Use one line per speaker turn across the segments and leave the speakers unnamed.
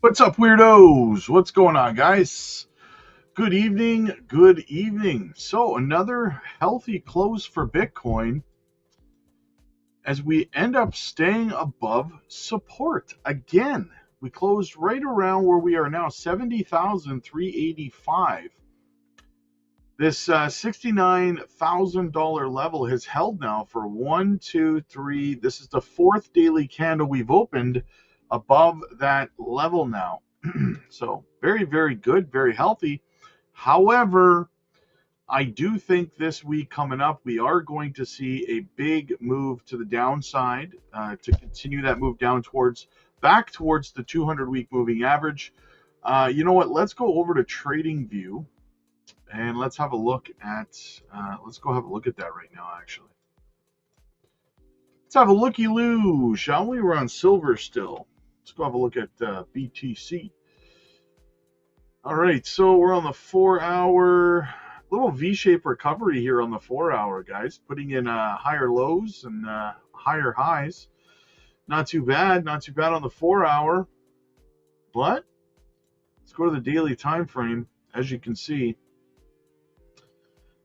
What's up, weirdos? What's going on, guys? Good evening. Good evening. So, another healthy close for Bitcoin as we end up staying above support again. We closed right around where we are now, 70,385. This $69,000 level has held now for one, two, three. This is the fourth daily candle we've opened above that level now. So, very, very good, very healthy. However, I do think this week coming up, we are going to see a big move to the downside to continue that move down back towards the 200-week moving average. You know what? Let's go over to Trading View and let's have a look at. Let's go have a look at that right now. Actually, let's have a looky-loo, shall we? We're on silver still. Let's go have a look at BTC. All right, so we're on the 4-hour, little V-shaped recovery here on the 4-hour, guys, putting in higher lows and higher highs. Not too bad on the 4-hour, but let's go to the daily time frame. As you can see,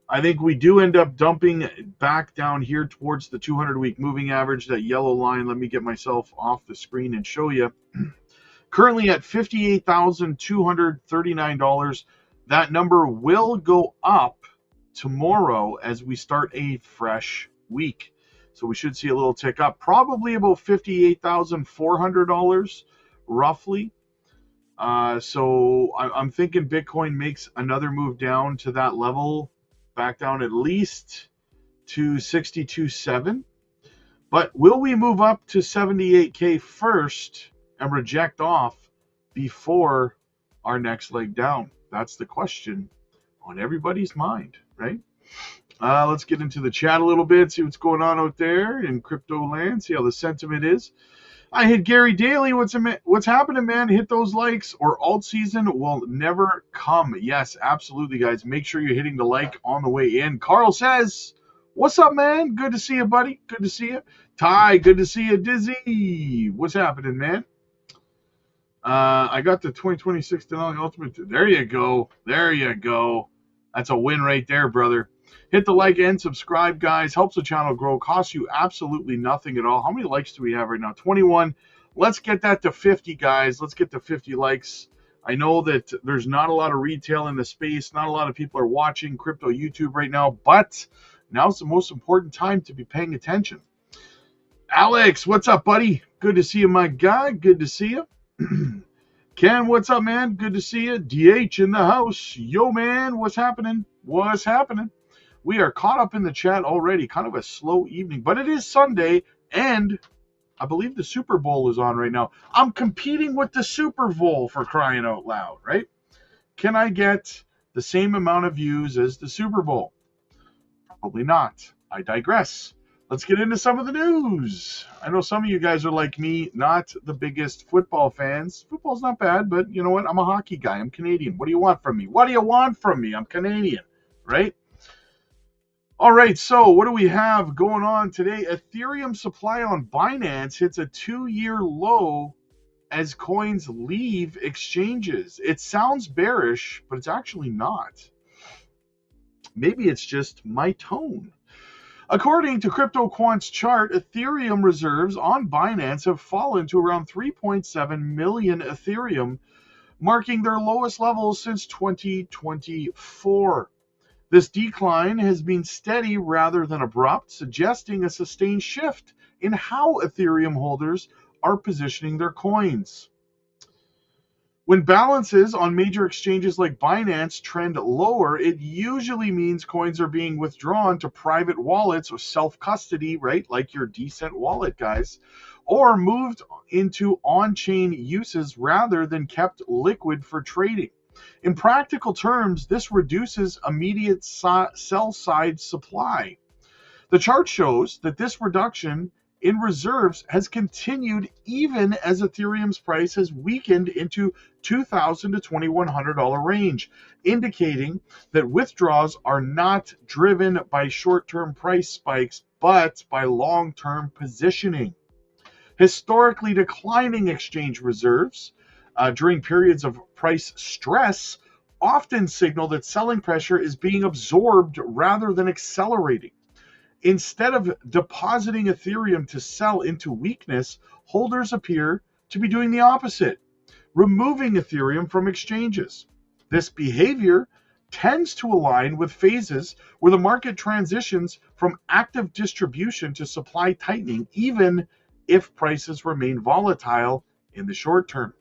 I think we do end up dumping back down here towards the 200-week moving average, that yellow line. Let me get myself off the screen and show you. Currently at $58,239. That number will go up tomorrow as we start a fresh week. So we should see a little tick up, probably about $58,400 roughly. So I'm thinking Bitcoin makes another move down to that level, back down at least to 62.7. But will we move up to 78K first and reject off before our next leg down? That's the question on everybody's mind, right? Let's get into the chat a little bit, see what's going on out there in crypto land, see how the sentiment is. I hit Gary Daly. What's happening, man? Hit those likes, or alt season will never come. Yes, absolutely, guys. Make sure you're hitting the like on the way in. Carl says, what's up, man? Good to see you, buddy. Good to see you. Ty, good to see you. Dizzy, what's happening, man? I got the 2026 Denali Ultimate. There you go. That's a win right there, brother. Hit the like and subscribe, guys. Helps the channel grow. Costs you absolutely nothing at all. How many likes do we have right now? 21. Let's get that to 50, guys. Let's get to 50 likes. I know that there's not a lot of retail in the space. Not a lot of people are watching crypto YouTube right now, but now's the most important time to be paying attention. Alex, what's up, buddy? Good to see you, my guy. Good to see you. Ken, what's up, man? Good to see you. DH in the house. Yo, man, what's happening? We are caught up in the chat already. Kind of a slow evening, but it is Sunday, and I believe the Super Bowl is on right now. I'm competing with the Super Bowl, for crying out loud, right? Can I get the same amount of views as the Super Bowl? Probably not. I digress. Let's get into some of the news. I know some of you guys are like me, not the biggest football fans. Football's not bad, but you know what? I'm a hockey guy. I'm Canadian. What do you want from me? I'm Canadian, right? All right, so what do we have going on today? Ethereum supply on Binance hits a 2-year low as coins leave exchanges. It sounds bearish, but it's actually not. Maybe it's just my tone. According to CryptoQuant's chart, Ethereum reserves on Binance have fallen to around 3.7 million Ethereum, marking their lowest levels since 2024. This decline has been steady rather than abrupt, suggesting a sustained shift in how Ethereum holders are positioning their coins. When balances on major exchanges like Binance trend lower, it usually means coins are being withdrawn to private wallets or self-custody, right? Like your Decent wallet, guys, or moved into on-chain uses rather than kept liquid for trading. In practical terms, this reduces immediate sell-side supply. The chart shows that this reduction in reserves has continued even as Ethereum's price has weakened into $2,000 to $2,100 range, indicating that withdrawals are not driven by short-term price spikes, but by long-term positioning. Historically declining exchange reserves during periods of price stress often signal that selling pressure is being absorbed rather than accelerating. Instead of depositing Ethereum to sell into weakness, holders appear to be doing the opposite, removing Ethereum from exchanges. This behavior tends to align with phases where the market transitions from active distribution to supply tightening, even if prices remain volatile in the short term.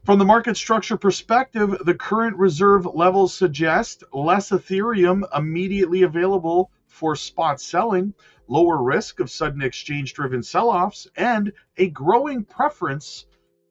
From the market structure perspective, the current reserve levels suggest less Ethereum immediately available for spot selling, lower risk of sudden exchange-driven sell-offs, and a growing preference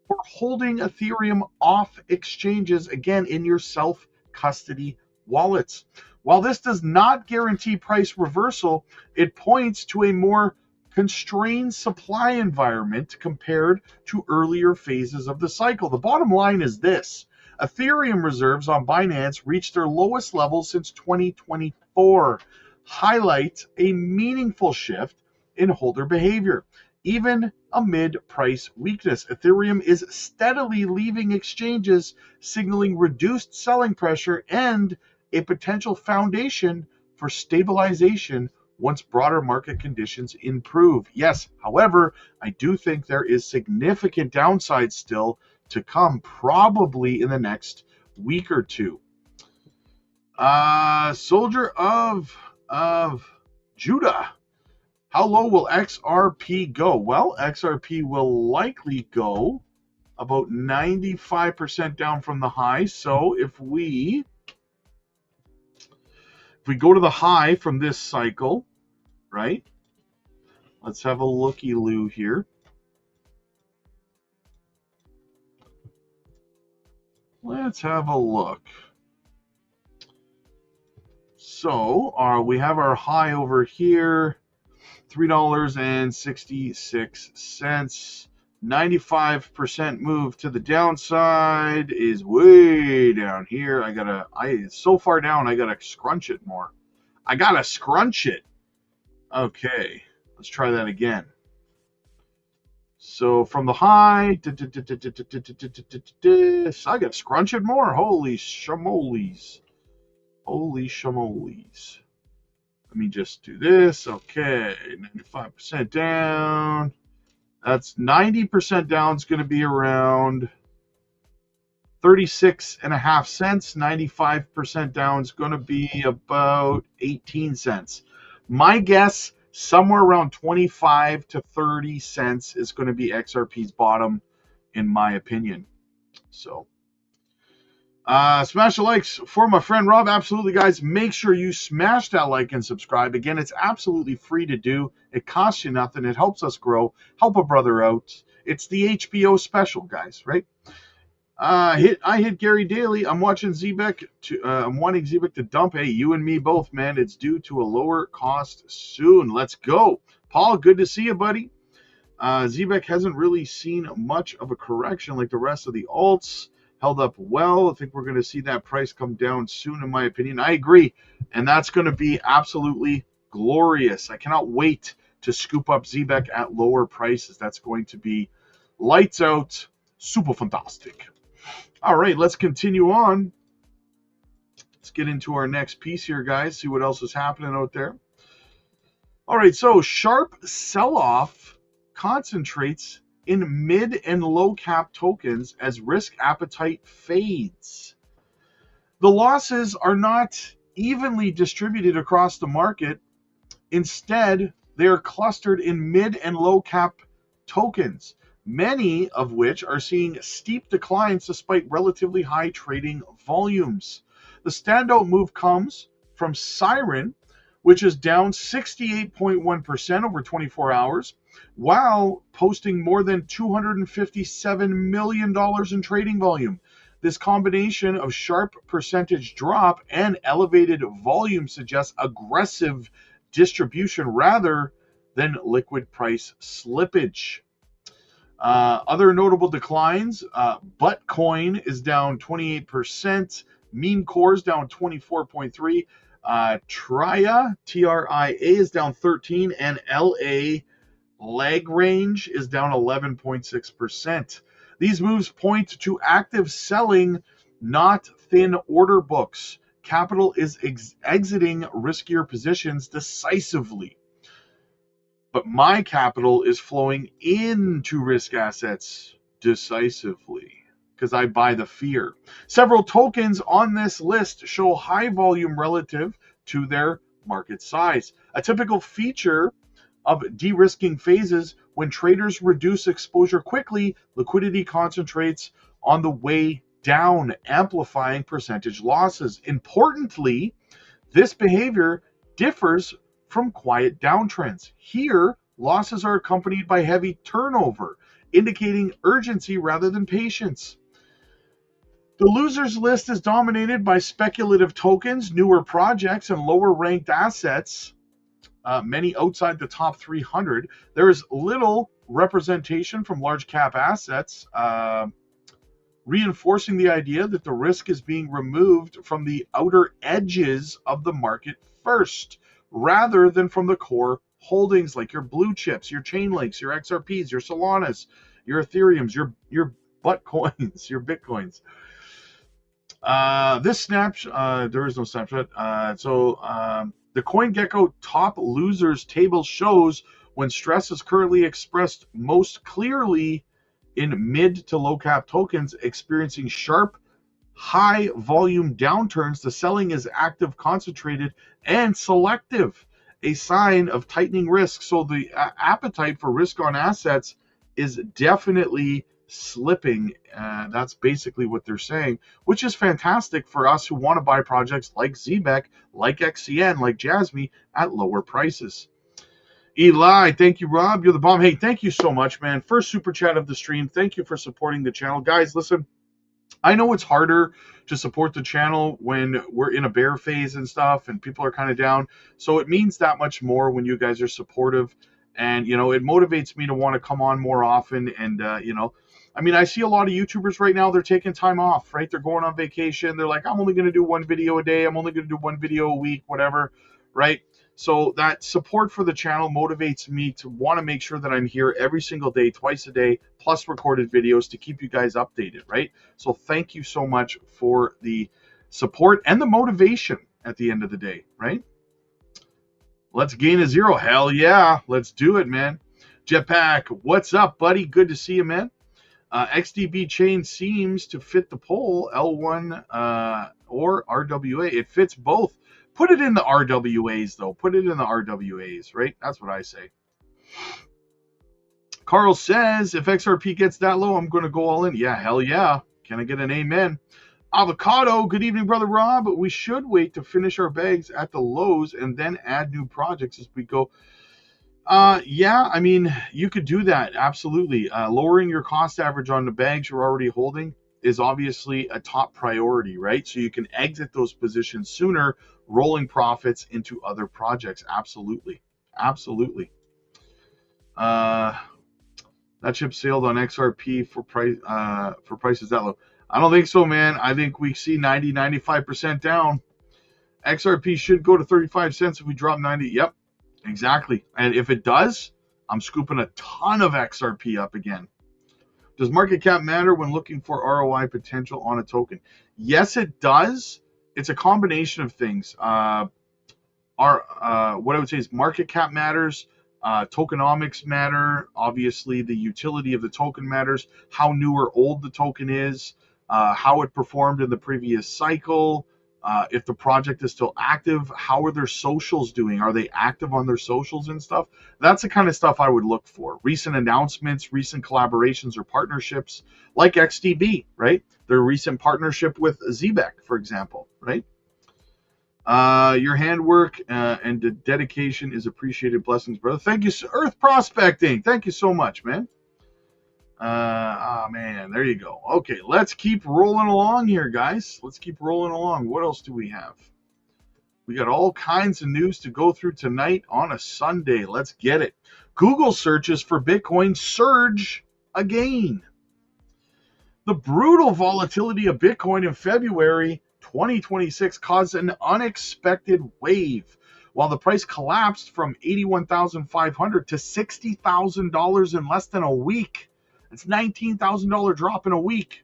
for holding Ethereum off exchanges, again, in your self-custody wallets. While this does not guarantee price reversal, it points to a more constrained supply environment compared to earlier phases of the cycle. The bottom line is this: Ethereum reserves on Binance reached their lowest level since 2024, highlights a meaningful shift in holder behavior. Even amid price weakness, Ethereum is steadily leaving exchanges, signaling reduced selling pressure and a potential foundation for stabilization once broader market conditions improve. Yes, however, I do think there is significant downside still to come, probably in the next week or two. Soldier of Judah. How low will XRP go? Well, XRP will likely go about 95% down from the high. So if we go to the high from this cycle, right? Let's have a looky-loo here. Let's have a look. So we have our high over here, $3.66. 95% move to the downside is way down here. It's so far down, I gotta scrunch it more. I gotta scrunch it. Okay, let's try that again. So from the high, I gotta scrunch it more. Holy shamoles. Holy shamoles. Let me just do this. Okay, 95% down. That's 90% down. It's going to be around 36.5 cents. 95% down is going to be about 18 cents. My guess, somewhere around 25 to 30 cents is going to be XRP's bottom, in my opinion. So, smash the likes for my friend Rob. Absolutely, guys. Make sure you smash that like and subscribe. Again, it's absolutely free to do. It costs you nothing. It helps us grow. Help a brother out. It's the HBO special, guys, right? I hit Gary daily. I'm watching Zebek. I'm wanting Zebek to dump. Hey, you and me both, man. It's due to a lower cost soon. Let's go. Paul, good to see you, buddy. Zebek hasn't really seen much of a correction like the rest of the alts. Held up well. I think we're going to see that price come down soon, in my opinion. I agree. And that's going to be absolutely glorious. I cannot wait to scoop up Zebek at lower prices. That's going to be lights out. Super fantastic. All right, let's continue on. Let's get into our next piece here, guys. See what else is happening out there. All right, so sharp sell-off concentrates in mid and low cap tokens as risk appetite fades. The losses are not evenly distributed across the market. Instead, they are clustered in mid and low cap tokens, many of which are seeing steep declines despite relatively high trading volumes. The standout move comes from Siren, which is down 68.1% over 24 hours, while posting more than $257 million in trading volume. This combination of sharp percentage drop and elevated volume suggests aggressive distribution rather than liquid price slippage. Other notable declines, Buttcoin is down 28%, Meme Core is down 24.3%, Tria, TRIA is down 13%, and LA Lag Range is down 11.6%. These moves point to active selling, not thin order books. Capital is exiting riskier positions decisively. But my capital is flowing into risk assets decisively because I buy the fear. Several tokens on this list show high volume relative to their market size. A typical feature of de-risking phases: when traders reduce exposure quickly, liquidity concentrates on the way down, amplifying percentage losses. Importantly, this behavior differs from quiet downtrends. Here, losses are accompanied by heavy turnover, indicating urgency rather than patience. The losers list is dominated by speculative tokens, newer projects, and lower ranked assets, many outside the top 300. There is little representation from large cap assets, reinforcing the idea that the risk is being removed from the outer edges of the market first, rather than from the core holdings like your blue chips, your Chainlinks, your XRPs, your Solanas, your Ethereums, your butt coins, your Bitcoins. This snapshot, there is no snapshot. The CoinGecko top losers table shows when stress is currently expressed most clearly in mid to low cap tokens experiencing sharp, high volume downturns. The selling is active, concentrated, and selective, a sign of tightening risk. So the appetite for risk on assets is definitely slipping. That's basically what they're saying, which is fantastic for us who want to buy projects like ZBEC, like XCN, like Jasmy at lower prices. Eli, thank you, Rob. You're the bomb. Hey, thank you so much, man. First super chat of the stream. Thank you for supporting the channel. Guys, listen, I know it's harder to support the channel when we're in a bear phase and stuff and people are kind of down. So it means that much more when you guys are supportive. And, you know, it motivates me to want to come on more often. And, you know, I mean, I see a lot of YouTubers right now, they're taking time off, right? They're going on vacation. They're like, I'm only going to do one video a day. I'm only going to do one video a week, whatever, right? So that support for the channel motivates me to want to make sure that I'm here every single day, twice a day, plus recorded videos to keep you guys updated, right? So thank you so much for the support and the motivation at the end of the day, right? Let's gain a zero. Hell yeah. Let's do it, man. Jetpack, what's up, buddy? Good to see you, man. XDB chain seems to fit the poll, L1 or RWA. It fits both. Put it in the RWAs, though. Put it in the RWAs, right? That's what I say. Carl says, if XRP gets that low, I'm going to go all in. Yeah, hell yeah. Can I get an amen? Avocado, good evening, Brother Rob. We should wait to finish our bags at the lows and then add new projects as we go. Yeah, I mean, you could do that. Absolutely. Lowering your cost average on the bags you're already holding is obviously a top priority, right? So you can exit those positions sooner, rolling profits into other projects. Absolutely. Absolutely. That ship sailed on XRP for prices that low. I don't think so, man. I think we see 90, 95% down. XRP should go to 35 cents if we drop 90. Yep, exactly. And if it does, I'm scooping a ton of XRP up again. Does market cap matter when looking for ROI potential on a token? Yes, it does. It's a combination of things. What I would say is market cap matters. Tokenomics matter. Obviously, the utility of the token matters. How new or old the token is. How it performed in the previous cycle. If the project is still active, how are their socials doing? Are they active on their socials and stuff? That's the kind of stuff I would look for. Recent announcements, recent collaborations or partnerships, like XDB, right? Their recent partnership with ZBEC, for example, right? Your handwork and dedication is appreciated. Blessings, brother. Thank you, Earth Prospecting. Thank you so much, man. Man, there you go. Okay, let's keep rolling along here, guys. Let's keep rolling along. What else do we have? We got all kinds of news to go through tonight on a Sunday. Let's get it. Google searches for Bitcoin surge again. The brutal volatility of Bitcoin in February 2026 caused an unexpected wave. While the price collapsed from $81,500 to $60,000 in less than a week, It's $19,000 drop in a week.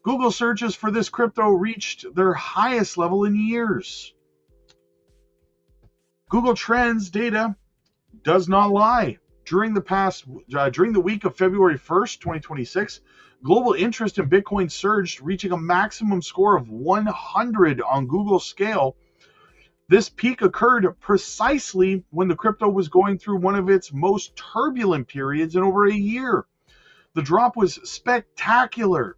Google searches for this crypto reached their highest level in years. Google Trends data does not lie. During the week of February 1st, 2026, global interest in Bitcoin surged, reaching a maximum score of 100 on Google's scale. This peak occurred precisely when the crypto was going through one of its most turbulent periods in over a year. The drop was spectacular.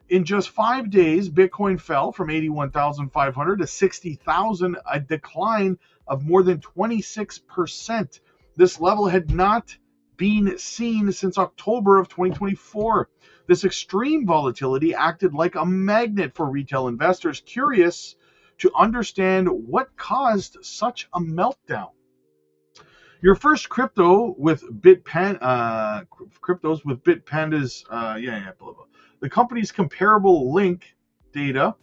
In just 5 days, Bitcoin fell from 81,500 to 60,000, a decline of more than 26%. This level had not been seen since October of 2024. This extreme volatility acted like a magnet for retail investors curious to understand what caused such a meltdown. Your first cryptos with Bitpanda's, blah, blah. The company's comparable link data,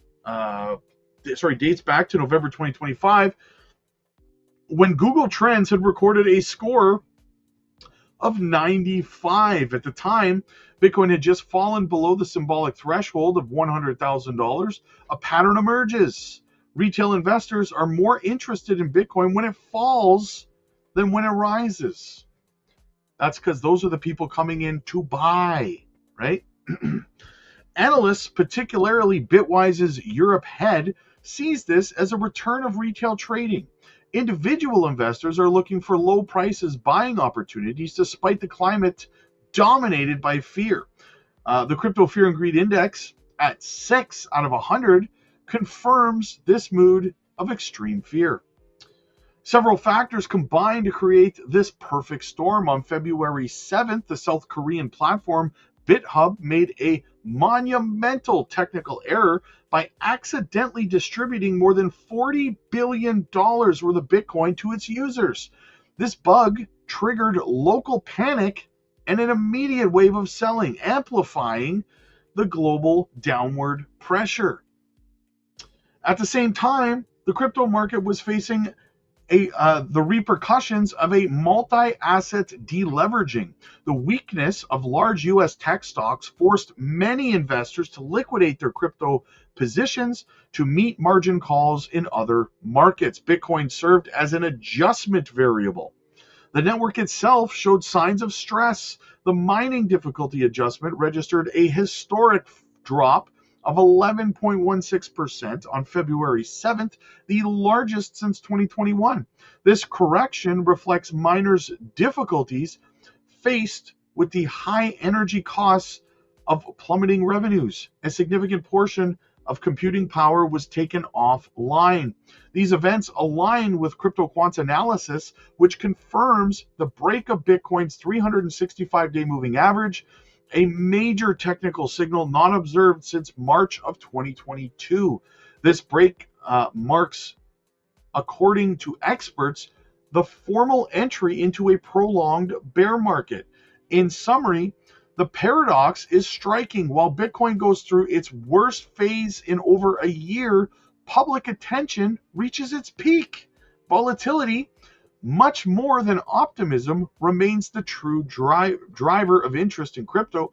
dates back to November 2025, when Google Trends had recorded a score of 95. At the time, Bitcoin had just fallen below the symbolic threshold of $100,000. A pattern emerges. Retail investors are more interested in Bitcoin when it falls than when it rises. That's because those are the people coming in to buy, right? Analysts, particularly Bitwise's Europe head, sees this as a return of retail trading. Individual investors are looking for low prices buying opportunities despite the climate dominated by fear. The Crypto Fear and Greed Index at 6 out of 100 confirms this mood of extreme fear. Several factors combine to create this perfect storm. On February 7th, the South Korean platform BitHub made a monumental technical error by accidentally distributing more than $40 billion worth of Bitcoin to its users. This bug triggered local panic and an immediate wave of selling, amplifying the global downward pressure. At the same time, the crypto market was facing the repercussions of a multi-asset deleveraging. The weakness of large U.S. tech stocks forced many investors to liquidate their crypto positions to meet margin calls in other markets. Bitcoin served as an adjustment variable. The network itself showed signs of stress. The mining difficulty adjustment registered a historic drop of 11.16% on February 7th, the largest since 2021. This correction reflects miners' difficulties faced with the high energy costs of plummeting revenues. A significant portion of computing power was taken offline. These events align with CryptoQuant's analysis, which confirms the break of Bitcoin's 365-day moving average, a major technical signal not observed since March of 2022. This break marks, according to experts, the formal entry into a prolonged bear market. In summary, the paradox is striking. While Bitcoin goes through its worst phase in over a year, public attention reaches its peak. Volatility, much more than optimism, remains the true driver of interest in crypto.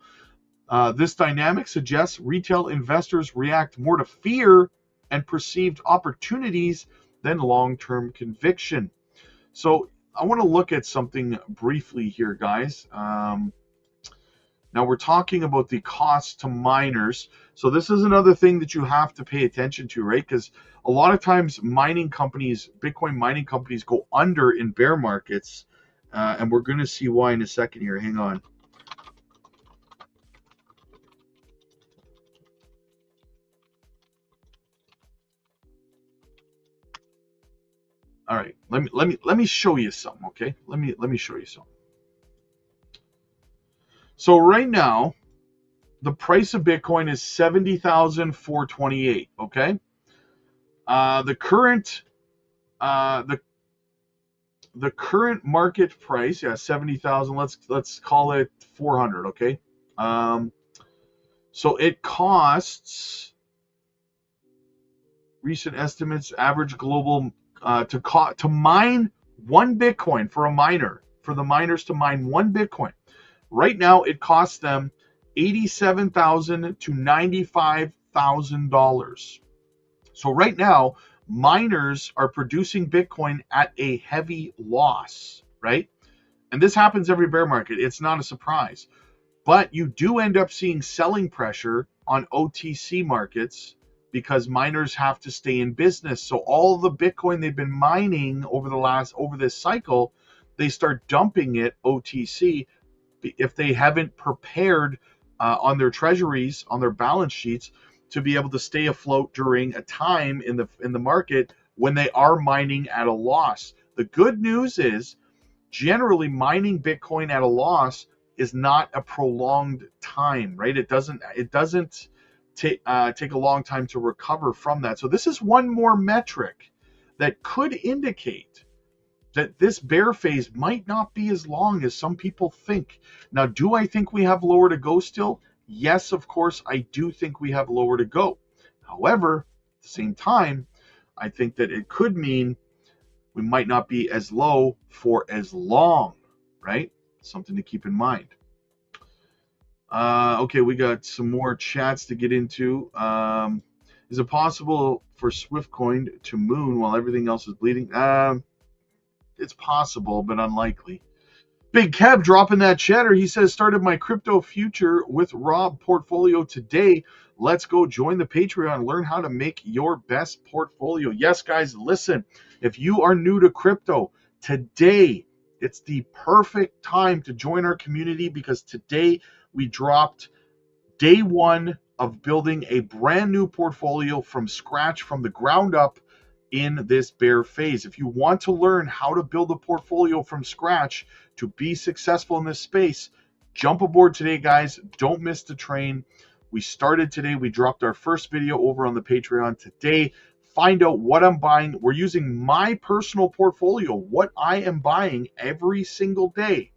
This dynamic suggests retail investors react more to fear and perceived opportunities than long-term conviction. So I want to look at something briefly here, guys. Now we're talking about the cost to miners. So this is another thing that you have to pay attention to, right? Because a lot of times mining companies, Bitcoin mining companies, go under in bear markets. And we're going to see why in a second here. Hang on. All right, let me show you something, okay? Let me show you something. So right now, the price of Bitcoin is 70,428. Okay, the current market price, 70,000. Let's call it 400. Okay, so it costs, recent estimates, average global to mine one Bitcoin for the miners to mine one Bitcoin. Right now, it costs them $87,000 to $95,000. So right now, miners are producing Bitcoin at a heavy loss, right? And this happens every bear market. It's not a surprise. But you do end up seeing selling pressure on OTC markets because miners have to stay in business. So all the Bitcoin they've been mining over this cycle, they start dumping it OTC if they haven't prepared on their treasuries, on their balance sheets, to be able to stay afloat during a time in the market when they are mining at a loss. The good news is, generally mining Bitcoin at a loss is not a prolonged time, right? It doesn't take a long time to recover from that. So this is one more metric that could indicate that this bear phase might not be as long as some people think. Now, do I think we have lower to go still? Yes, of course, I do think we have lower to go. However, at the same time, I think that it could mean we might not be as low for as long, right? Something to keep in mind. Okay, we got some more chats to get into. Is it possible for Swiftcoin to moon while everything else is bleeding? It's possible, but unlikely. Big Kev dropping that cheddar. He says, started my crypto future with Rob portfolio today. Let's go join the Patreon. Learn how to make your best portfolio. Yes, guys, listen. If you are new to crypto, today it's the perfect time to join our community because today we dropped day one of building a brand new portfolio from scratch, from the ground up in this bear phase. If you want to learn how to build a portfolio from scratch to be successful in this space, jump aboard today, guys. Don't miss the train. We started today. We dropped our first video over on the Patreon today. Find out what I'm buying. We're using my personal portfolio, what I am buying every single day.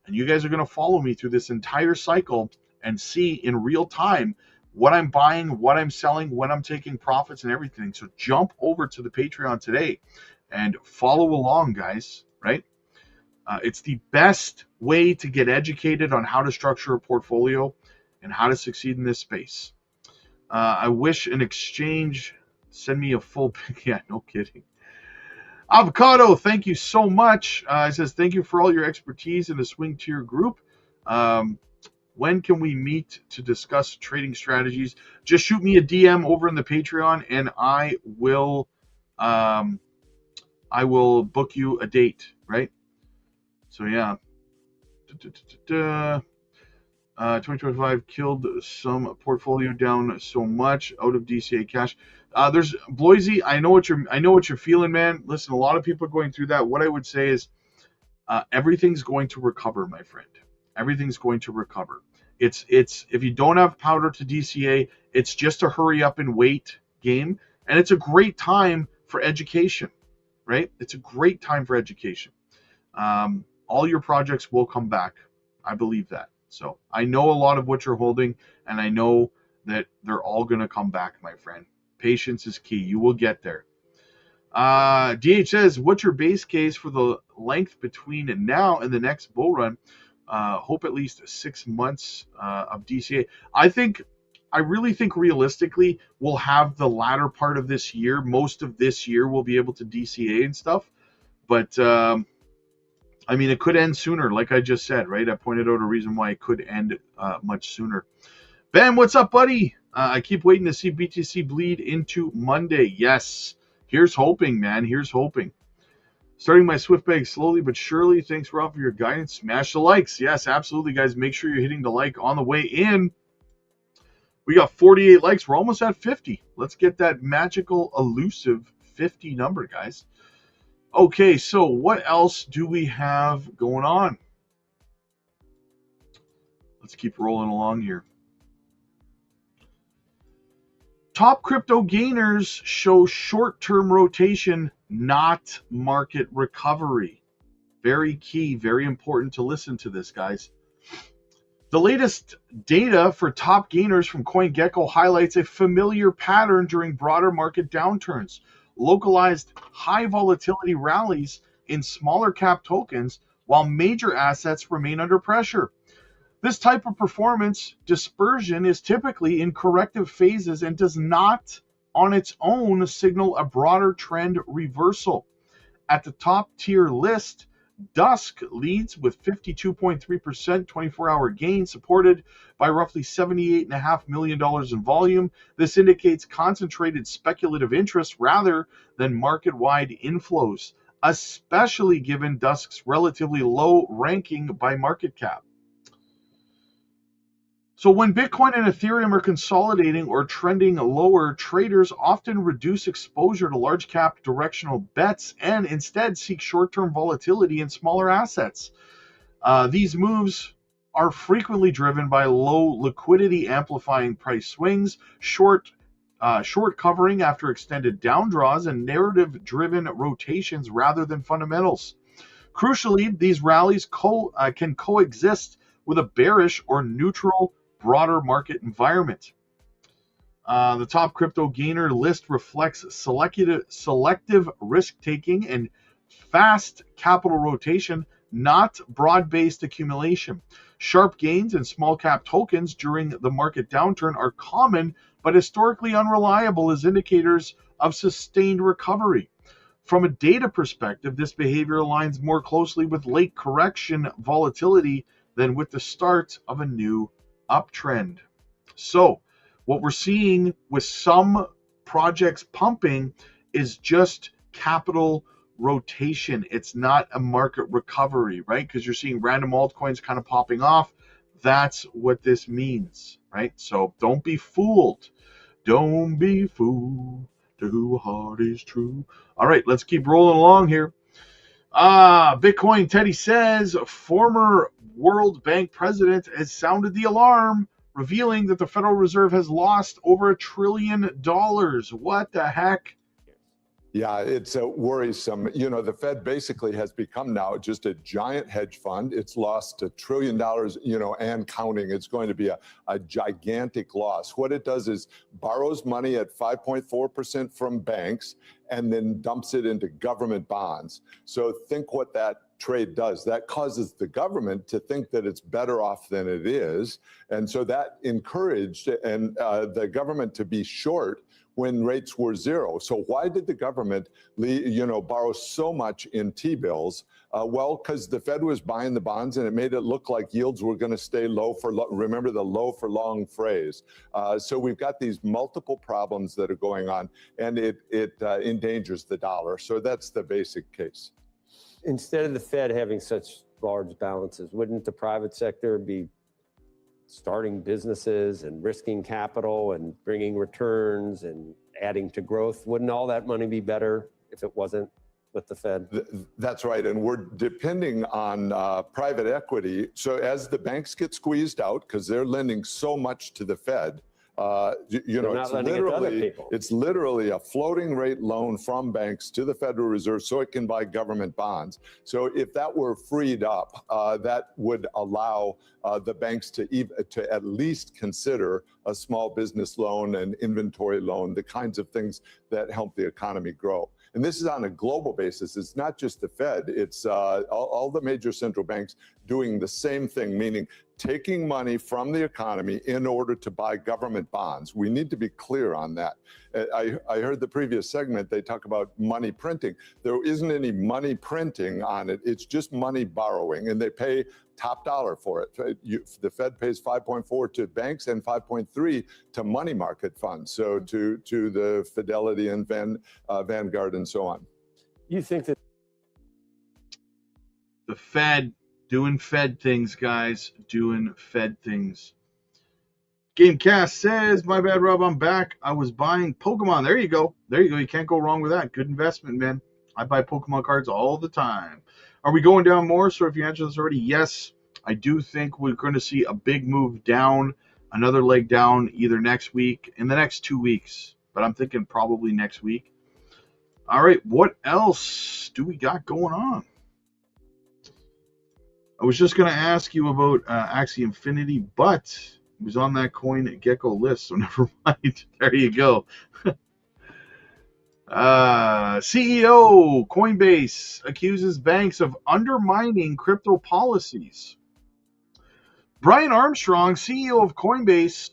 And you guys are going to follow me through this entire cycle and see in real time what I'm buying, what I'm selling, when I'm taking profits and everything. So jump over to the Patreon today and follow along, guys, right? It's the best way to get educated on how to structure a portfolio and how to succeed in this space. I wish an exchange send me a full... Yeah, no kidding. Avocado, thank you so much. It says, thank you for all your expertise in the swing tier group. When can we meet to discuss trading strategies? Just shoot me a DM over in the Patreon, and I will book you a date, right? So yeah. 2025 killed some portfolio down so much out of DCA cash. There's Bloisey. I know what you're feeling, man. Listen, a lot of people are going through that. What I would say is, everything's going to recover, my friend. Everything's going to recover. It's if you don't have powder to DCA, it's just a hurry up and wait game, and it's a great time for education, right? It's a great time for education. All your projects will come back. I believe that. So I know a lot of what you're holding, and I know that they're all going to come back, my friend. Patience is key. You will get there. DH says, what's your base case for the length between now and the next bull run? Hope at least 6 months of DCA. I really think realistically we'll have the latter part of this year. Most of this year we'll be able to DCA and stuff. But I mean, it could end sooner, like I just said, right? I pointed out a reason why it could end much sooner. Ben, what's up, buddy? I keep waiting to see BTC bleed into Monday. Yes. Here's hoping, man. Here's hoping. Starting my Swift bag slowly but surely. Thanks, Rob, for your guidance. Smash the likes. Yes, absolutely, guys. Make sure you're hitting the like on the way in. We got 48 likes. We're almost at 50. Let's get that magical, elusive 50 number, guys. Okay, so what else do we have going on? Let's keep rolling along here. Top crypto gainers show short-term rotation, not market recovery. Very key, very important to listen to this, guys. The latest data for top gainers from CoinGecko highlights a familiar pattern during broader market downturns. Localized high volatility rallies in smaller cap tokens, while major assets remain under pressure. This type of performance dispersion is typically in corrective phases and does not on its own signal a broader trend reversal. At the top tier list, Dusk leads with 52.3% 24-hour gain, supported by roughly $78.5 million in volume. This indicates concentrated speculative interest rather than market-wide inflows, especially given Dusk's relatively low ranking by market cap. So when Bitcoin and Ethereum are consolidating or trending lower, traders often reduce exposure to large cap directional bets and instead seek short-term volatility in smaller assets. These moves are frequently driven by low liquidity amplifying price swings, short covering after extended down draws, and narrative-driven rotations rather than fundamentals. Crucially, these rallies can coexist with a bearish or neutral broader market environment. The top crypto gainer list reflects selective risk-taking and fast capital rotation, not broad-based accumulation. Sharp gains in small-cap tokens during the market downturn are common, but historically unreliable as indicators of sustained recovery. From a data perspective, this behavior aligns more closely with late correction volatility than with the start of a new uptrend. So what we're seeing with some projects pumping is just capital rotation. It's not a market recovery, right? Because you're seeing random altcoins kind of popping off. That's what this means, right? So don't be fooled. Don't be fooled. To heart is true. All right, let's keep rolling along here. Bitcoin Teddy says former World Bank president has sounded the alarm, revealing that the Federal Reserve has lost over $1 trillion. What the heck?
Yeah, it's worrisome. You know, the Fed basically has become now just a giant hedge fund. It's lost $1 trillion, you know, and counting. It's going to be a gigantic loss. What it does is borrows money at 5.4% from banks and then dumps it into government bonds. So think what that trade does. That causes the government to think that it's better off than it is. And so that encouraged the government to be short when rates were zero. So why did the government, borrow so much in T-bills? Well, because the Fed was buying the bonds and it made it look like yields were going to stay low for, remember the low for long phrase. So we've got these multiple problems that are going on, and it endangers the dollar. So that's the basic case.
Instead of the Fed having such large balances, wouldn't the private sector be starting businesses and risking capital and bringing returns and adding to growth? Wouldn't all that money be better if it wasn't with the Fed?
That's right. And we're depending on private equity. So as the banks get squeezed out, because they're lending so much to the Fed, it's literally a floating rate loan from banks to the Federal Reserve so it can buy government bonds. So if that were freed up, that would allow the banks to at least consider a small business loan and inventory loan, the kinds of things that help the economy grow. And this is on a global basis. It's not just the Fed. It's all the major central banks doing the same thing, meaning taking money from the economy in order to buy government bonds. We need to be clear on that. I heard the previous segment, they talk about money printing. There isn't any money printing on it. It's just money borrowing, and they pay top dollar for it. The Fed pays 5.4 to banks and 5.3 to money market funds, so to the Fidelity and Vanguard and so on.
You think that
the Fed doing Fed things, guys, doing Fed things. Gamecast says, my bad, Rob, I'm back. I was buying Pokemon. There you go. There you go. You can't go wrong with that. Good investment, man. I buy Pokemon cards all the time. Are we going down more? So if you answered this already, yes, I do think we're going to see a big move down, another leg down either next week, in the next 2 weeks. But I'm thinking probably next week. All right, what else do we got going on? I was just going to ask you about Axie Infinity, but it was on that Coin Gecko list, so never mind. There you go. CEO Coinbase accuses banks of undermining crypto policies. Brian Armstrong, CEO of Coinbase,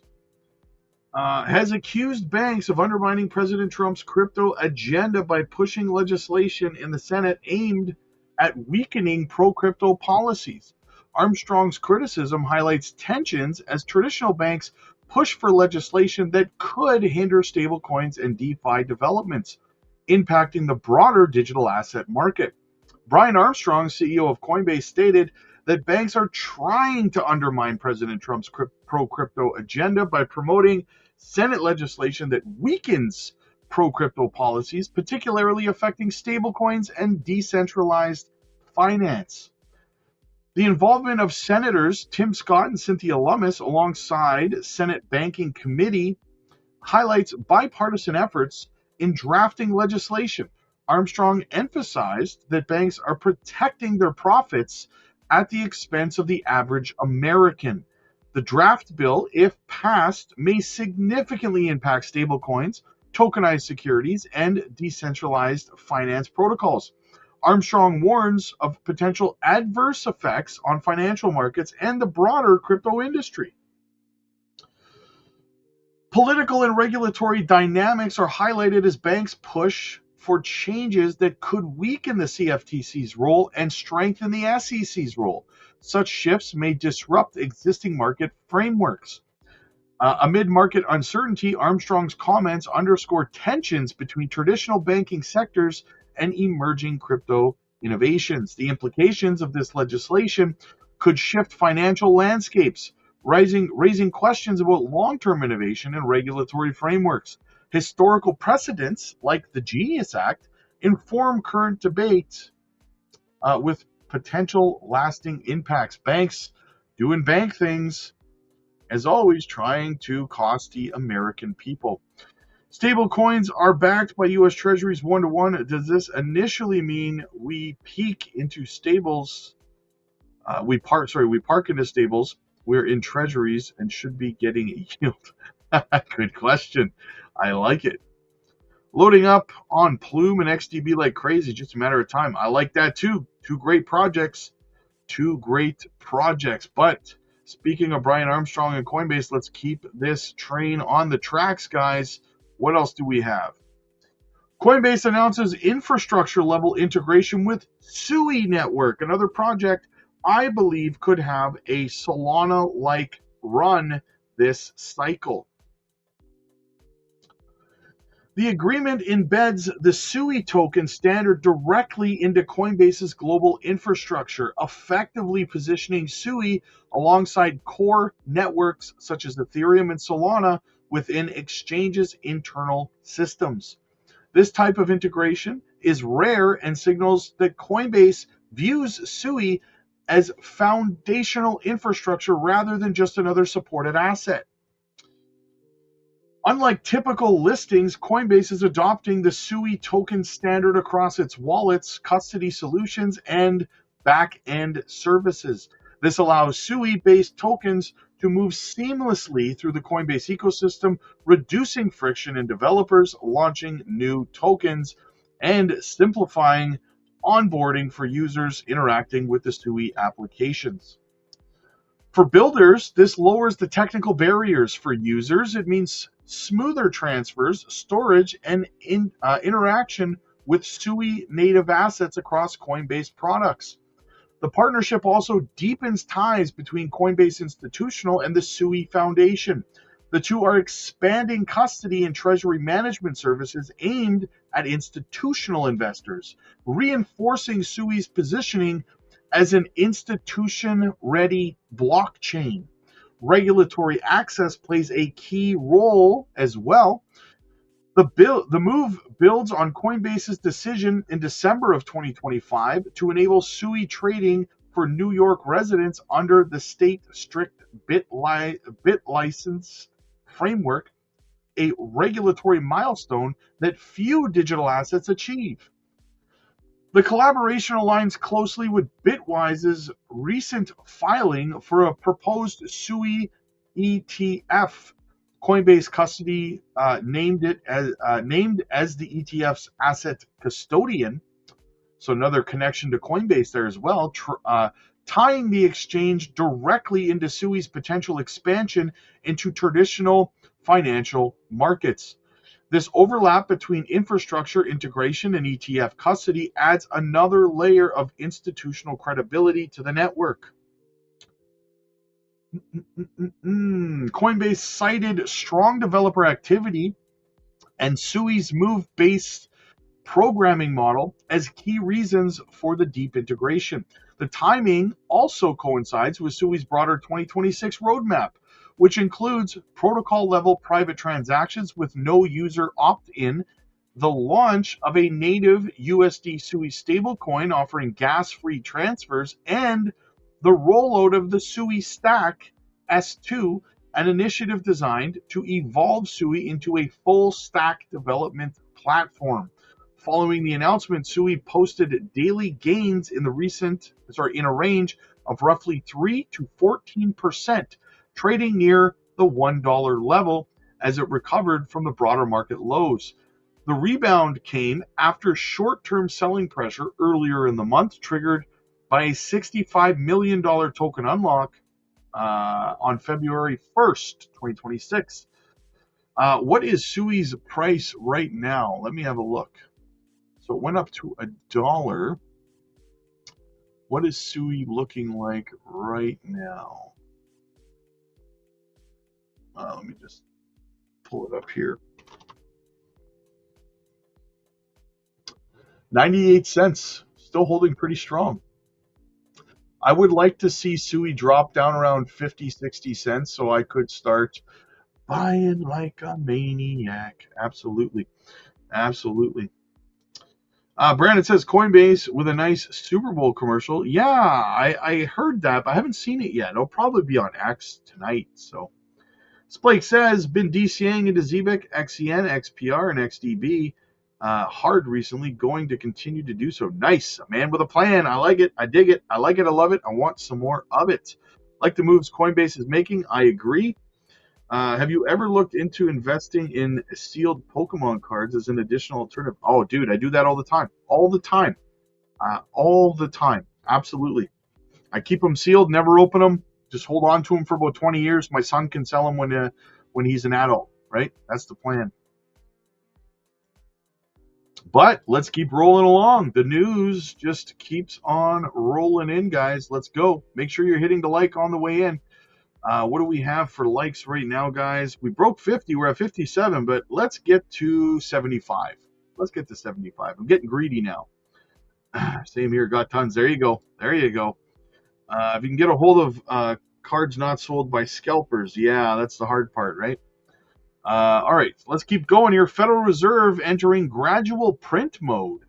has accused banks of undermining President Trump's crypto agenda by pushing legislation in the Senate aimed at weakening pro-crypto policies. Armstrong's criticism highlights tensions as traditional banks push for legislation that could hinder stablecoins and DeFi developments, impacting the broader digital asset market. Brian Armstrong, CEO of Coinbase, stated that banks are trying to undermine President Trump's pro-crypto agenda by promoting Senate legislation that weakens pro-crypto policies, particularly affecting stablecoins and decentralized finance. The involvement of Senators Tim Scott and Cynthia Lummis alongside Senate Banking Committee highlights bipartisan efforts in drafting legislation. Armstrong emphasized that banks are protecting their profits at the expense of the average American. The draft bill, if passed, may significantly impact stablecoins, tokenized securities, and decentralized finance protocols. Armstrong warns of potential adverse effects on financial markets and the broader crypto industry. Political and regulatory dynamics are highlighted as banks push for changes that could weaken the CFTC's role and strengthen the SEC's role. Such shifts may disrupt existing market frameworks. Amid market uncertainty, Armstrong's comments underscore tensions between traditional banking sectors and emerging crypto innovations. The implications of this legislation could shift financial landscapes, raising questions about long-term innovation and regulatory frameworks. Historical precedents, like the Genius Act, inform current debate with potential lasting impacts. Banks doing bank things, as always, trying to cost the American people. Stable coins are backed by U.S. Treasuries 1-to-1. Does this initially mean we peak into stables? We park into stables. We're in Treasuries and should be getting a yield. Good question. I like it. Loading up on Plume and XDB like crazy, just a matter of time. I like that too. Two great projects. But speaking of Brian Armstrong and Coinbase, let's keep this train on the tracks, guys. What else do we have? Coinbase announces infrastructure level integration with Sui network, another project I believe could have a Solana-like run this cycle. The agreement embeds the Sui token standard directly into Coinbase's global infrastructure, effectively positioning Sui alongside core networks such as Ethereum and Solana within exchanges' internal systems. This type of integration is rare and signals that Coinbase views Sui as foundational infrastructure rather than just another supported asset. Unlike typical listings, Coinbase is adopting the Sui token standard across its wallets, custody solutions, and back-end services. This allows Sui-based tokens to move seamlessly through the Coinbase ecosystem, reducing friction in developers launching new tokens and simplifying onboarding for users interacting with the Sui applications. For builders, this lowers the technical barriers. For users, it means smoother transfers, storage, and interaction with Sui native assets across Coinbase products. The partnership also deepens ties between Coinbase Institutional and the Sui Foundation. The two are expanding custody and treasury management services aimed at institutional investors, reinforcing Sui's positioning as an institution-ready blockchain. Regulatory access plays a key role as well. The move builds on Coinbase's decision in December of 2025 to enable Sui trading for New York residents under the state strict bit license framework, a regulatory milestone that few digital assets achieve. The collaboration aligns closely with Bitwise's recent filing for a proposed Sui ETF, Coinbase custody named as the ETF's asset custodian. So another connection to Coinbase there as well, tying the exchange directly into Sui's potential expansion into traditional financial markets. This overlap between infrastructure integration and ETF custody adds another layer of institutional credibility to the network. Coinbase cited strong developer activity and Sui's move-based programming model as key reasons for the deep integration. The timing also coincides with Sui's broader 2026 roadmap, which includes protocol-level private transactions with no user opt-in, the launch of a native USD Sui stablecoin offering gas-free transfers, and the rollout of the Sui Stack S2, an initiative designed to evolve Sui into a full-stack development platform. Following the announcement, Sui posted daily gains in a range of roughly 3 to 14%, trading near the $1 level as it recovered from the broader market lows. The rebound came after short-term selling pressure earlier in the month, triggered by a $65 million token unlock on February 1st, 2026. What is Sui's price right now? Let me have a look. So it went up to $1. What is Sui looking like right now? Let me just pull it up here. 98 cents, still holding pretty strong. I would like to see Sui drop down around 50, 60 cents so I could start buying like a maniac. Absolutely. Absolutely. Brandon says Coinbase with a nice Super Bowl commercial. Yeah, I heard that, but I haven't seen it yet. It'll probably be on X tonight. So, Splake says, been DCAing into ZBIC, XEN, XPR, and XDB hard recently. Going to continue to do so. Nice. A man with a plan. I like it. I dig it. I like it. I love it. I want some more of it. Like the moves Coinbase is making. I agree. Have you ever looked into investing in sealed Pokemon cards as an additional alternative? Oh, dude, I do that all the time. All the time. All the time. Absolutely. I keep them sealed, never open them. Just hold on to them for about 20 years. My son can sell them when he's an adult, right? That's the plan. But let's keep rolling along. The news just keeps on rolling in, guys. Let's go. Make sure you're hitting the like on the way in. What do we have for likes right now, guys? We broke 50. We're at 57, but let's get to 75. Let's get to 75. I'm getting greedy now. Same here. Got tons. There you go. There you go. If you can get a hold of cards not sold by scalpers, yeah, that's the hard part, right? All right, let's keep going here. Federal Reserve entering gradual print mode.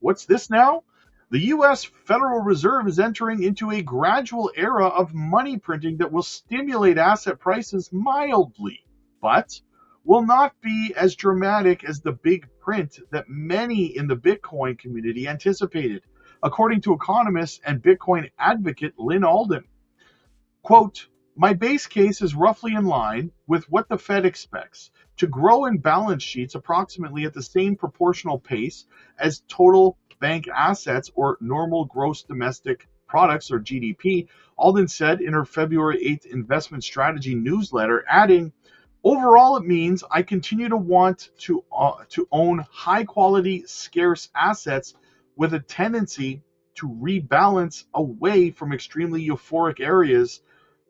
What's this now? The U.S. Federal Reserve is entering into a gradual era of money printing that will stimulate asset prices mildly, but will not be as dramatic as the big print that many in the Bitcoin community anticipated, according to economist and Bitcoin advocate Lynn Alden. Quote, my base case is roughly in line with what the Fed expects, to grow in balance sheets approximately at the same proportional pace as total bank assets or normal gross domestic products or GDP, Alden said in her February 8th investment strategy newsletter, adding, overall it means I continue to want to own high quality scarce assets with a tendency to rebalance away from extremely euphoric areas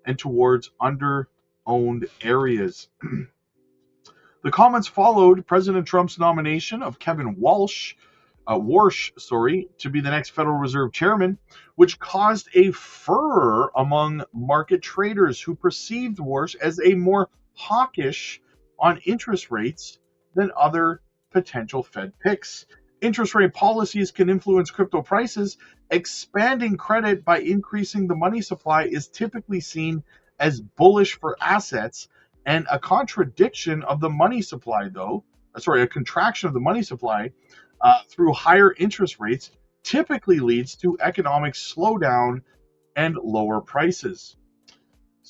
and towards under-owned areas. The comments followed President Trump's nomination of Kevin Warsh, to be the next Federal Reserve chairman, which caused a furor among market traders who perceived Warsh as a more hawkish on interest rates than other potential Fed picks. Interest rate policies can influence crypto prices. Expanding credit by increasing the money supply is typically seen as bullish for assets, and a contraction of the money supply through higher interest rates typically leads to economic slowdown and lower prices.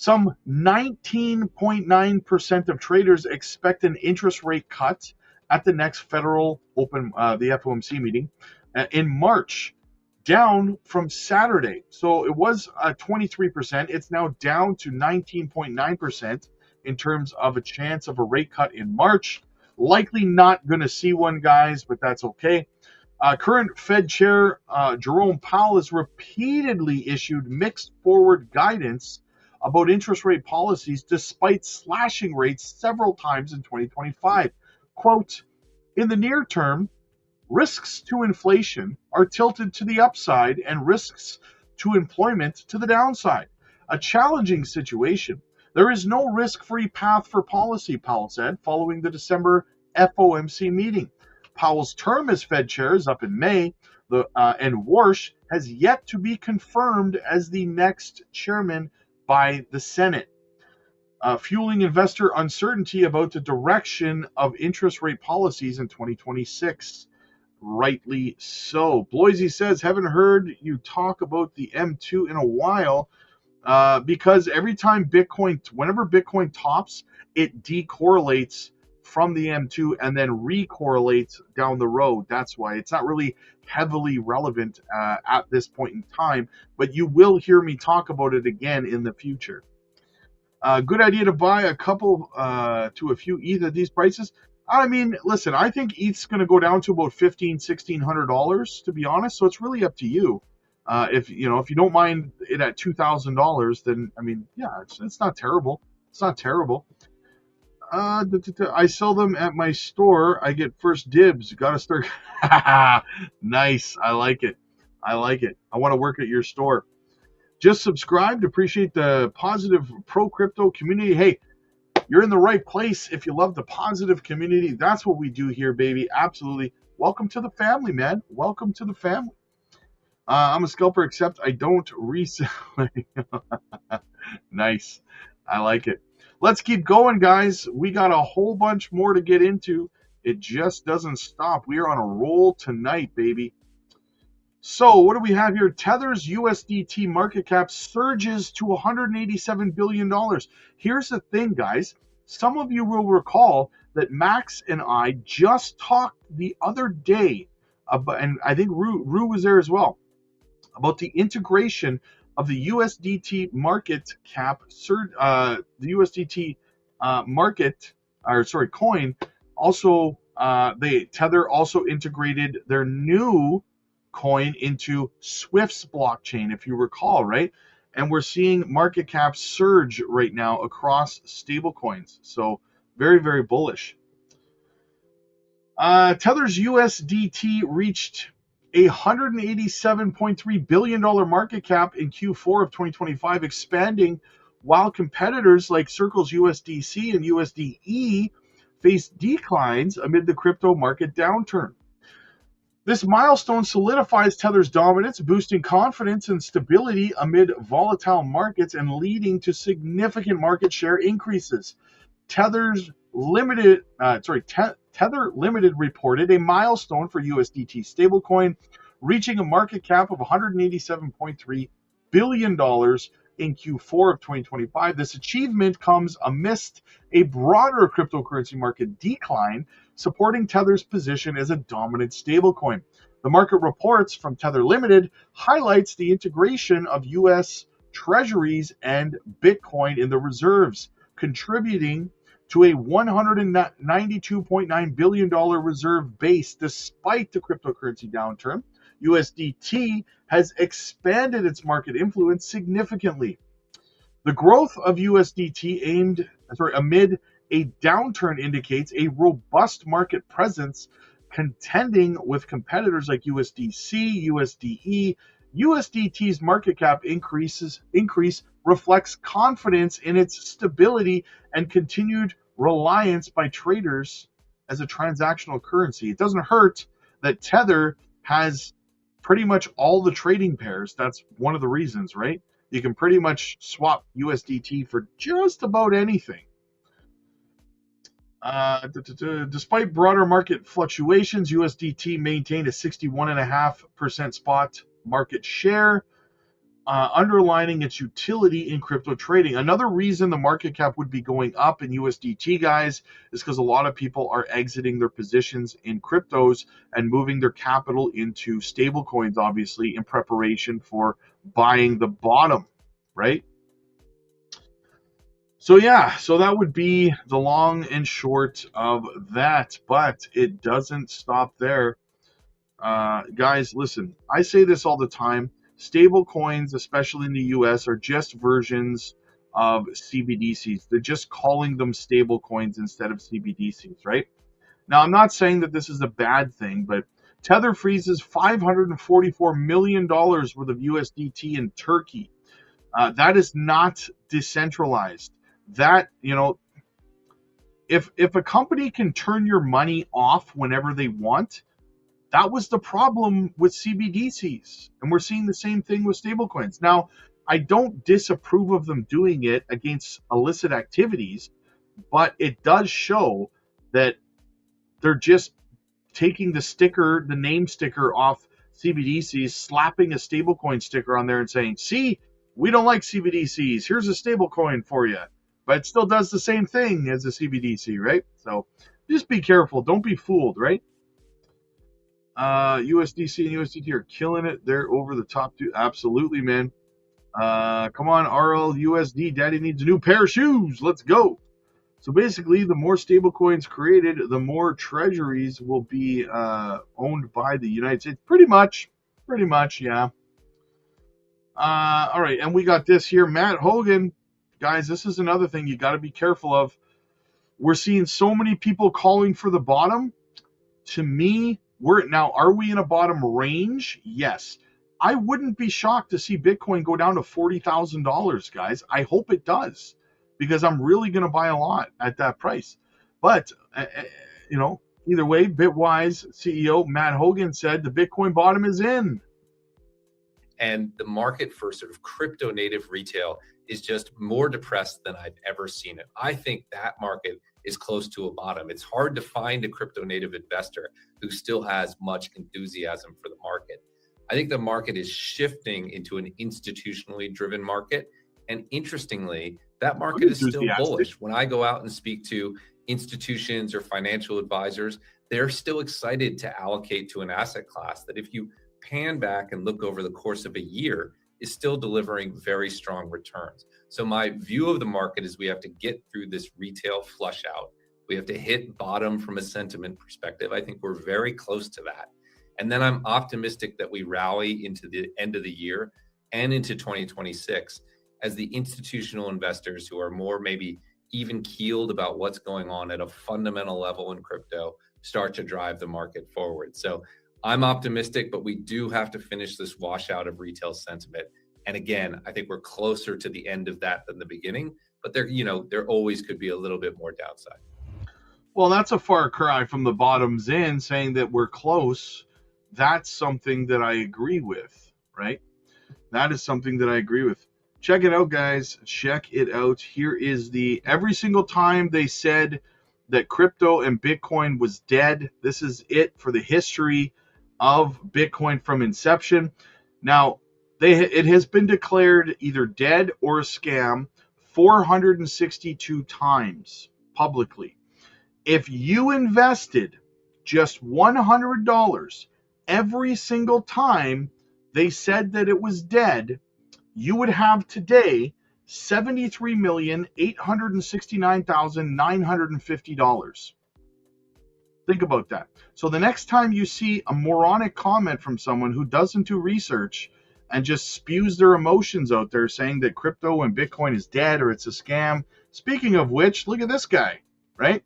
Some 19.9% of traders expect an interest rate cut at the next federal the FOMC meeting in March, down from Saturday. So it was 23%. It's now down to 19.9% in terms of a chance of a rate cut in March. Likely not going to see one, guys, but that's okay. Current Fed Chair Jerome Powell has repeatedly issued mixed forward guidance about interest rate policies despite slashing rates several times in 2025. Quote, in the near term, risks to inflation are tilted to the upside and risks to employment to the downside. A challenging situation. There is no risk-free path for policy, Powell said, following the December FOMC meeting. Powell's term as Fed chair is up in May, and Warsh has yet to be confirmed as the next chairman by the Senate, fueling investor uncertainty about the direction of interest rate policies in 2026. Rightly so. Bloisey says, haven't heard you talk about the M2 in a while, because every time whenever Bitcoin tops, it decorrelates from the M2 and then recorrelates down the road. That's why it's not really heavily relevant at this point in time, but you will hear me talk about it again in the future. Good idea to buy a couple to a few ETH at these prices. I mean, listen, I think ETH's going to go down to about $1,500-$1,600, to be honest. So it's really up to you. If you don't mind it at $2,000, then I mean, yeah, it's not terrible. It's not terrible. I sell them at my store. I get first dibs. Got to start. Nice. I like it. I want to work at your store. Just subscribed. Appreciate the positive pro crypto community. Hey, you're in the right place if you love the positive community. That's what we do here, baby. Absolutely. Welcome to the family, man. Welcome to the family. I'm a scalper, except I don't resell. Nice. I like it. Let's keep going, guys. We got a whole bunch more to get into. It just doesn't stop. We are on a roll tonight, baby. So what do we have here? Tether's USDT market cap surges to $187 billion. Here's the thing, guys. Some of you will recall that Max and I just talked the other day about, and I think Rue was there as well, about the integration of the USDT market cap, the USDT coin. Also, Tether also integrated their new coin into Swift's blockchain, if you recall, right? And we're seeing market cap surge right now across stablecoins. So very, very bullish. Tether's USDT reached a $187.3 billion market cap in Q4 of 2025, expanding while competitors like Circle's USDC and USDE faced declines amid the crypto market downturn. This milestone solidifies Tether's dominance, boosting confidence and stability amid volatile markets and leading to significant market share increases. Tether Limited reported a milestone for USDT stablecoin, reaching a market cap of $187.3 billion in Q4 of 2025. This achievement comes amidst a broader cryptocurrency market decline, supporting Tether's position as a dominant stablecoin. The market reports from Tether Limited highlights the integration of U.S. Treasuries and Bitcoin in the reserves, contributing to a $192.9 billion reserve base. Despite the cryptocurrency downturn, USDT has expanded its market influence significantly. The growth of USDT amid a downturn indicates a robust market presence, contending with competitors like USDC, USDE. USDT's market cap increase reflects confidence in its stability and continued reliance by traders as a transactional currency. It doesn't hurt that Tether has pretty much all the trading pairs. That's one of the reasons, right? You can pretty much swap USDT for just about anything. Despite broader market fluctuations, USDT maintained a 61.5% spot market share underlining its utility in crypto trading. Another reason the market cap would be going up in USDT, guys, is because a lot of people are exiting their positions in cryptos and moving their capital into stable coins, obviously, in preparation for buying the bottom, right? So yeah, so that would be the long and short of that, but it doesn't stop there. Guys, listen, I say this all the time. Stable coins, especially in the US, are just versions of CBDCs. They're just calling them stable coins instead of CBDCs, right? Now, I'm not saying that this is a bad thing, but Tether freezes $544 million worth of USDT in Turkey. That is not decentralized. That, if a company can turn your money off whenever they want, that was the problem with CBDCs. And we're seeing the same thing with stablecoins. Now, I don't disapprove of them doing it against illicit activities, but it does show that they're just taking the name sticker off CBDCs, slapping a stablecoin sticker on there and saying, see, we don't like CBDCs. Here's a stablecoin for you. But it still does the same thing as a CBDC, right? So just be careful. Don't be fooled, right? USDC and USDT are killing it. They're over the top two. Absolutely, man. Come on, RLUSD. Daddy needs a new pair of shoes. Let's go. So basically, the more stable coins created, the more treasuries will be owned by the United States. Pretty much, yeah. All right, and we got this here. Matt Hogan. Guys, this is another thing you got to be careful of. We're seeing so many people calling for the bottom. To me, are we in a bottom range? Yes. I wouldn't be shocked to see Bitcoin go down to $40,000, guys. I hope it does, because I'm really going to buy a lot at that price. But, either way, Bitwise CEO Matt Hogan said the Bitcoin bottom is in.
And the market for sort of crypto native retail is just more depressed than I've ever seen it. I think that market is close to a bottom. It's hard to find a crypto native investor who still has much enthusiasm for the market. I think the market is shifting into an institutionally driven market. And interestingly, that market is still bullish. When I go out and speak to institutions or financial advisors, they're still excited to allocate to an asset class that, if you pan back and look over the course of a year, is still delivering very strong returns. So my view of the market is we have to get through this retail flush out. We have to hit bottom from a sentiment perspective. I think we're very close to that. And then I'm optimistic that we rally into the end of the year and into 2026 as the institutional investors who are more maybe even keeled about what's going on at a fundamental level in crypto start to drive the market forward. So I'm optimistic, but we do have to finish this washout of retail sentiment. And again, I think we're closer to the end of that than the beginning, but there always could be a little bit more downside.
Well, that's a far cry from the bottoms in, saying that we're close. That's something that I agree with, right? That is something that I agree with. Check it out, guys. Check it out. Here is every single time they said that crypto and Bitcoin was dead, this is it for the history of Bitcoin from inception. Now, it has been declared either dead or a scam 462 times publicly. If you invested just $100 every single time they said that it was dead, you would have today $73,869,950. Think about that. So the next time you see a moronic comment from someone who doesn't do research and just spews their emotions out there saying that crypto and Bitcoin is dead or it's a scam. Speaking of which, look at this guy, right?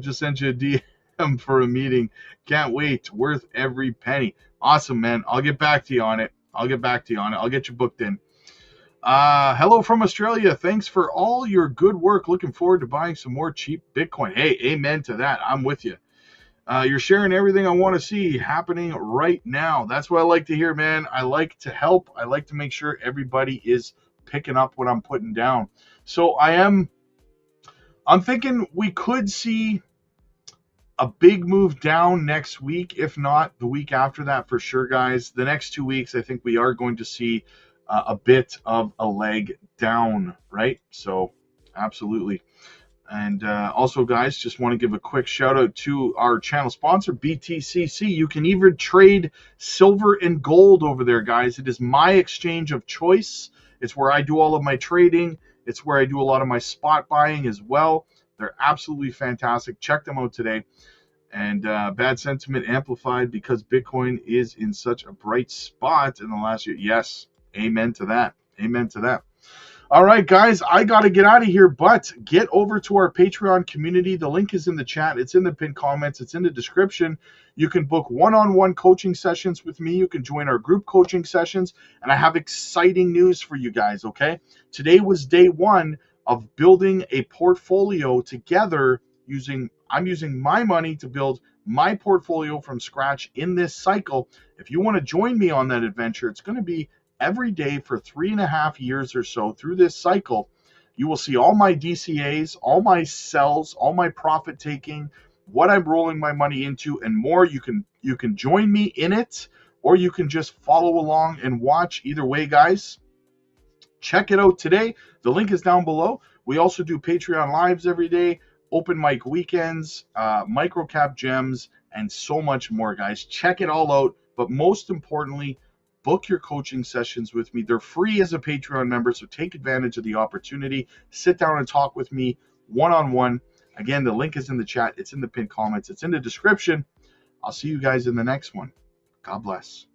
Just sent you a DM for a meeting. Can't wait. Worth every penny. Awesome, man. I'll get back to you on it. I'll get you booked in. Hello from Australia. Thanks for all your good work. Looking forward to buying some more cheap Bitcoin. Hey, amen to that. I'm with you. You're sharing everything I want to see happening right now. That's what I like to hear, man. I like to help. I like to make sure everybody is picking up what I'm putting down. So I'm thinking we could see a big move down next week, if not the week after that for sure, guys. The next 2 weeks, I think we are going to see a bit of a leg down, right? So absolutely. And also, guys, just want to give a quick shout out to our channel sponsor, BTCC. You can even trade silver and gold over there, guys. It is my exchange of choice. It's where I do all of my trading. It's where I do a lot of my spot buying as well. They're absolutely fantastic. Check them out today. And bad sentiment amplified because Bitcoin is in such a bright spot in the last year. Yes, amen to that. Amen to that. All right, guys, I got to get out of here, but get over to our Patreon community. The link is in the chat. It's in the pinned comments. It's in the description. You can book one-on-one coaching sessions with me. You can join our group coaching sessions, and I have exciting news for you guys, okay? Today was day one of building a portfolio together I'm using my money to build my portfolio from scratch in this cycle. If you want to join me on that adventure, it's going to be every day for 3.5 years or so through this cycle. You will see all my DCAs, all my sells, all my profit taking, what I'm rolling my money into, and more. You can join me in it, or you can just follow along and watch. Either way, guys, check it out today. The link is down below. We also do Patreon lives every day, open mic weekends, microcap gems, and so much more, guys. Check it all out. But most importantly, book your coaching sessions with me. They're free as a Patreon member, so take advantage of the opportunity. Sit down and talk with me one-on-one. Again, the link is in the chat. It's in the pinned comments. It's in the description. I'll see you guys in the next one. God bless.